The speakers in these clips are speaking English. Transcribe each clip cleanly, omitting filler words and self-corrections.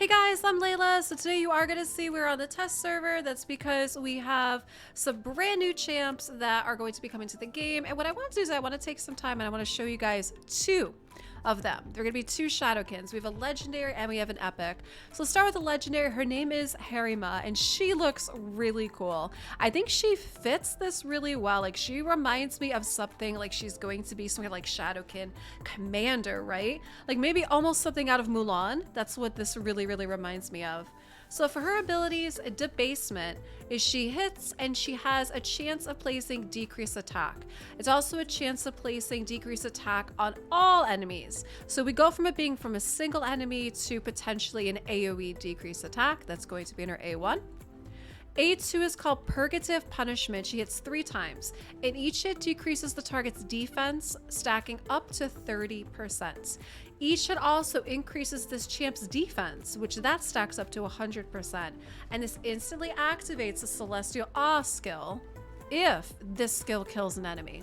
Hey guys, I'm Leila. So today you are going to see we're on the test server. That's because we have some brand new champs that are going to be coming to the game. And what I want to do is I want to take some time and I want to show you guys two of them. They're going to be two Shadowkins. We have a legendary and we have an epic. So let's start with the legendary. Her name is Harima and she looks really cool. I think she fits this really well. Like she reminds me of something like she's going to be something like Shadowkin commander, right? Like maybe almost something out of Mulan. That's what this really reminds me of. So for her abilities, debasement is she hits and she has a chance of placing decreased attack. It's also a chance of placing decreased attack on all enemies. So we go from it being from a single enemy to potentially an AoE decreased attack. That's going to be in her A1. A2 is called Purgative Punishment. She hits 3 times, and each hit decreases the target's defense, stacking up to 30%. Each hit also increases this champ's defense, which that stacks up to 100%. And this instantly activates the Celestial Awe skill if this skill kills an enemy.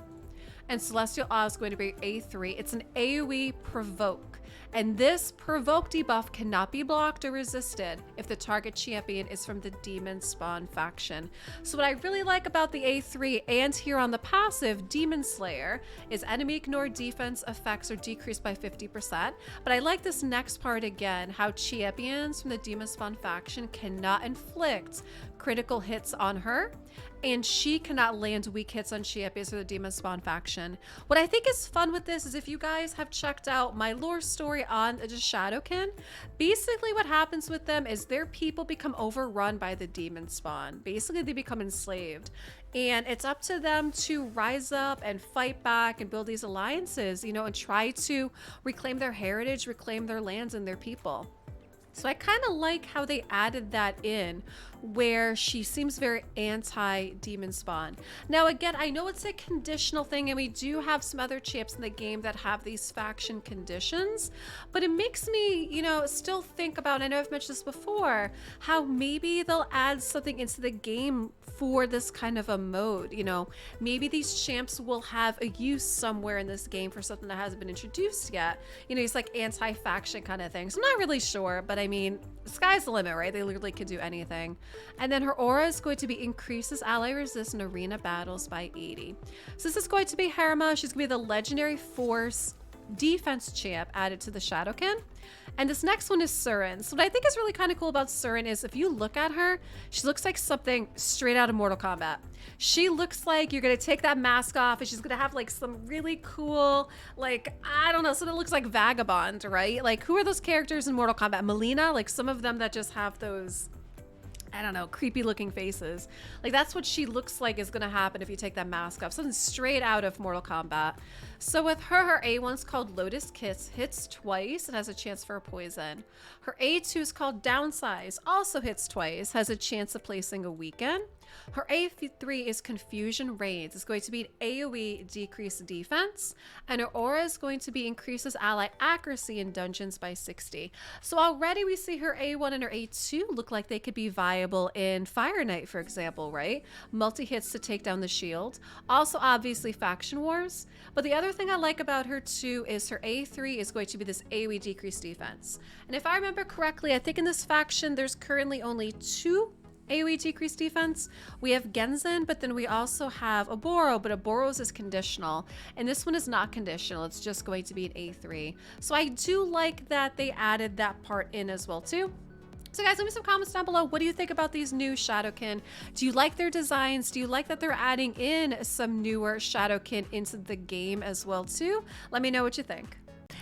And Celestial Awe is going to be A3. It's an AoE provoke. And this provoke debuff cannot be blocked or resisted if the target champion is from the Demon Spawn faction. So what I really like about the A3 and here on the passive, Demon Slayer, is enemy ignored defense effects are decreased by 50%. But I like this next part again, how champions from the Demon Spawn faction cannot inflict critical hits on her, and she cannot land weak hits on champions for the Demon Spawn faction. What I think is fun with this is if you guys have checked out my lore story on the Shadowkin, basically what happens with them is their people become overrun by the Demon Spawn. Basically they become enslaved, and it's up to them to rise up and fight back and build these alliances, you know, and try to reclaim their heritage, reclaim their lands and their people. So I kind of like how they added that in, where she seems very anti-Demon Spawn. Now again, I know it's a conditional thing and we do have some other champs in the game that have these faction conditions, but it makes me, you know, still think about, I know I've mentioned this before, how maybe they'll add something into the game for this kind of a mode. You know, maybe these champs will have a use somewhere in this game for something that hasn't been introduced yet. You know, it's like anti-faction kind of thing. So I'm not really sure, but I mean, the sky's the limit, right? They literally could do anything. And then her aura is going to be increases ally resist in arena battles by 80. So this is going to be Harima. She's going to be the legendary force defense champ added to the Shadowkin. And this next one is Suiren. So what I think is really kind of cool about Suiren is if you look at her, she looks like something straight out of Mortal Kombat. She looks like you're going to take that mask off and she's going to have like some really cool, like, I don't know, something that looks like Vagabond, right? Like, who are those characters in Mortal Kombat? Melina? Like some of them that just have those, I don't know, creepy looking faces. Like that's what she looks like is going to happen if you take that mask off. Something straight out of Mortal Kombat. So with her A1's called Lotus Kiss, hits twice and has a chance for a poison. Her A2 is called Downsize, also hits twice, has a chance of placing a weaken. Her A3 is Confusion Reigns. It's going to be an AoE decreased defense, and her aura is going to be increases ally accuracy in dungeons by 60. So already we see her A1 and her A2 look like they could be viable in Fire Knight, for example, right? Multi-hits to take down the shield. Also, obviously, Faction Wars. But the other thing I like about her too is her A3 is going to be this AoE decreased defense. And if I remember correctly, I think in this faction there's currently only 2 AoE decreased defense. We have Genzen, but then we also have Oboro, but Oboro's is conditional. And this one is not conditional. It's just going to be an A3. So I do like that they added that part in as well too. So guys, leave me some comments down below. What do you think about these new Shadowkin? Do you like their designs? Do you like that they're adding in some newer Shadowkin into the game as well too? Let me know what you think.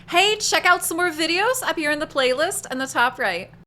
Hey, check out some more videos up here in the playlist in the top right.